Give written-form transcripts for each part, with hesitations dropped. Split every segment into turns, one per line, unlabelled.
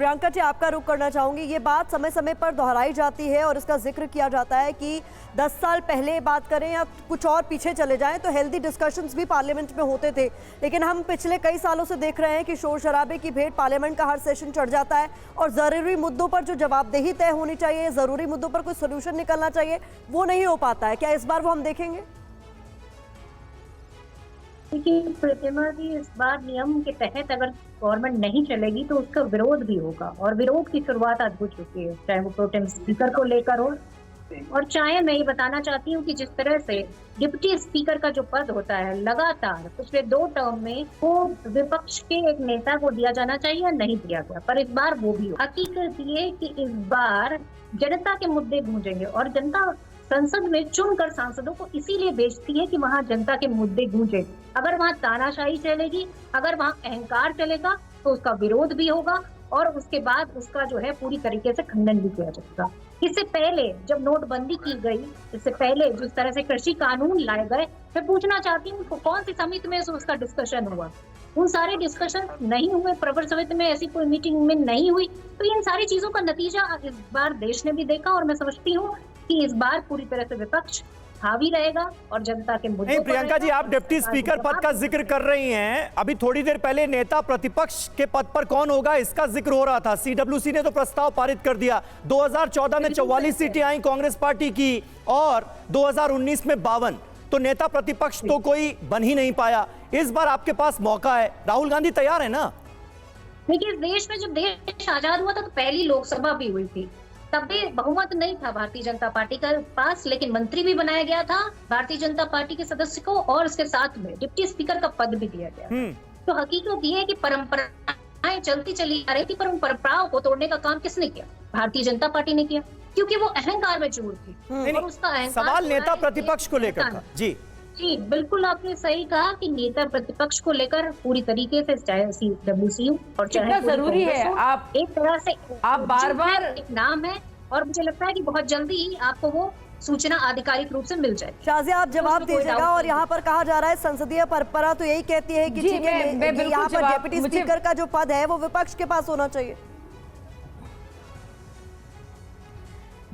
प्रियंका जी, आपका रुख करना चाहूंगी। ये बात समय समय पर दोहराई जाती है और इसका जिक्र किया जाता है कि 10 साल पहले बात करें या कुछ और पीछे चले जाएं तो हेल्दी डिस्कशंस भी पार्लियामेंट में होते थे, लेकिन हम पिछले कई सालों से देख रहे हैं कि शोर शराबे की भेंट पार्लियामेंट का हर सेशन चढ़ जाता है और ज़रूरी मुद्दों पर जो जवाबदेही तय होनी चाहिए, ज़रूरी मुद्दों पर कोई सोल्यूशन निकलना चाहिए, वो नहीं हो पाता है। क्या इस बार वो हम देखेंगे?
देखिए प्रतिमा जी, इस बार नियम के तहत अगर गवर्नमेंट नहीं चलेगी तो उसका विरोध भी होगा और विरोध की शुरुआत आज हो चुकी है, चाहे वो प्रोटेम स्पीकर को लेकर हो और चाहे मैं ये बताना चाहती हूँ कि जिस तरह से डिप्टी स्पीकर का जो पद होता है लगातार पिछले 2 टर्म में वो विपक्ष के एक नेता को दिया जाना चाहिए, नहीं दिया गया, पर इस बार वो भी हो। हकीकत ये कि इस बार जनता के मुद्दे गूंजेंगे और जनता संसद में चुनकर सांसदों को इसीलिए भेजती है कि वहां जनता के मुद्दे गूंजे। अगर वहां तानाशाही चलेगी, अगर वहां अहंकार चलेगा तो उसका विरोध भी होगा और उसके बाद उसका जो है पूरी तरीके से खंडन भी किया जाएगा। इससे पहले जब नोटबंदी की गई, इससे पहले जिस तरह से कृषि कानून लाए गए, मैं पूछना चाहती हूँ कौन सी समिति में उसका डिस्कशन हुआ? उन सारे डिस्कशन नहीं हुए, प्रवर समिति में ऐसी कोई मीटिंग में नहीं हुई। तो इन सारी चीजों का नतीजा इस बार देश ने भी देखा और मैं समझती हूँ कि इस बार पूरी तरह से विपक्ष हावी रहेगा और जनता के मुद्दों
नहीं प्रियंका जी, आप डिप्टी स्पीकर पद का जिक्र कर रही हैं, अभी थोड़ी देर पहले नेता प्रतिपक्ष के पद पर कौन होगा इसका जिक्र हो रहा था। सीडब्ल्यूसी ने तो प्रस्ताव पारित कर दिया। 2014 में 44 सीटें आई कांग्रेस पार्टी की और 2019 में 52, तो नेता प्रतिपक्ष तो कोई बन ही नहीं पाया। इस बार आपके पास मौका है, राहुल गांधी तैयार है ना?
देखिए, देश में जब देश आजाद हुआ था तो पहली लोकसभा भी हुई थी, तब भी बहुमत नहीं था भारतीय जनता पार्टी के पास, लेकिन मंत्री भी बनाया गया था भारतीय जनता पार्टी के सदस्य को और उसके साथ में डिप्टी स्पीकर का पद भी दिया गया। तो हकीकत ये है कि परंपराएं चलती चली आ रही थी, पर उन परंपराओं को तोड़ने का काम किसने किया? भारतीय जनता पार्टी ने किया, क्योंकि वो अहंकार में चूर थी और उसका अहंकार।
सवाल नेता प्रतिपक्ष को लेकर था। जी
जी बिल्कुल, आपने सही कहा कि नेता प्रतिपक्ष को लेकर पूरी तरीके से चाहे CWC और चाहे
जरूरी है, आप
एक तरह से
आप बार-बार
एक नाम है और मुझे लगता है कि बहुत जल्दी ही आपको वो सूचना आधिकारिक रूप से मिल जाए।
शाजिया, आप जवाब दीजिएगा। और यहाँ पर कहा जा रहा है संसदीय परंपरा तो यही कहती है कि यहाँ पर डिप्टी स्पीकर का जो पद है वो विपक्ष के पास होना चाहिए।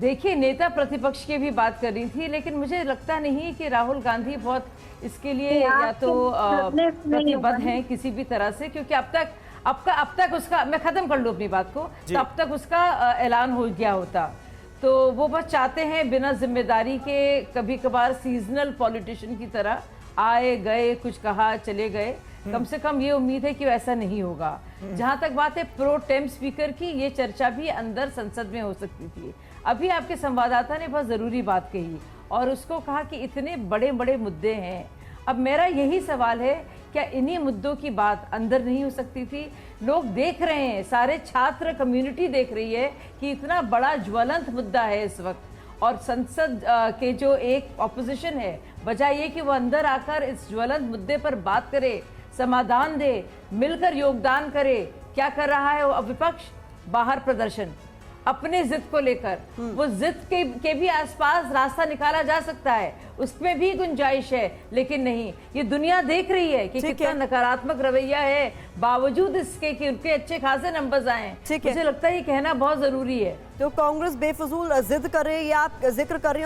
देखिए, नेता प्रतिपक्ष की भी बात कर रही थी, लेकिन मुझे लगता नहीं कि राहुल गांधी बहुत इसके लिए या तो प्रतिबद्ध हैं किसी भी तरह से, क्योंकि अब तक उसका, मैं खत्म कर लूं अपनी बात को, तो अब तक उसका ऐलान हो गया होता। तो वो बस चाहते हैं बिना जिम्मेदारी के कभी कभार सीजनल पॉलिटिशियन की तरह आए गए, कुछ कहा चले गए। कम से कम ये उम्मीद है कि वैसा नहीं होगा। जहां तक बात है प्रो टेम स्पीकर की, ये चर्चा भी अंदर संसद में हो सकती थी। अभी आपके संवाददाता ने बहुत जरूरी बात कही और उसको कहा कि इतने बड़े बड़े मुद्दे हैं। अब मेरा यही सवाल है, क्या इन्हीं मुद्दों की बात अंदर नहीं हो सकती थी? लोग देख रहे हैं, सारे छात्र कम्युनिटी देख रही है कि इतना बड़ा ज्वलंत मुद्दा है इस वक्त और संसद के जो एक ऑपोजिशन है, बजाय ये कि वो अंदर आकर इस ज्वलंत मुद्दे पर बात करे, समाधान दे, मिलकर योगदान करे, क्या कर रहा है वो विपक्ष? बाहर प्रदर्शन अपने जिद को लेकर। वो जिद के भी आसपास रास्ता निकाला जा सकता है, उसमें भी गुंजाइश है, लेकिन नहीं, ये दुनिया देख रही है कि कितना नकारात्मक रवैया है, बावजूद इसके कि उनके अच्छे खासे नंबर्स आए। मुझे लगता है ये कहना बहुत जरूरी है।
तो कांग्रेस बेफजूल जिद कर रही है, आप जिक्र कर रही हैं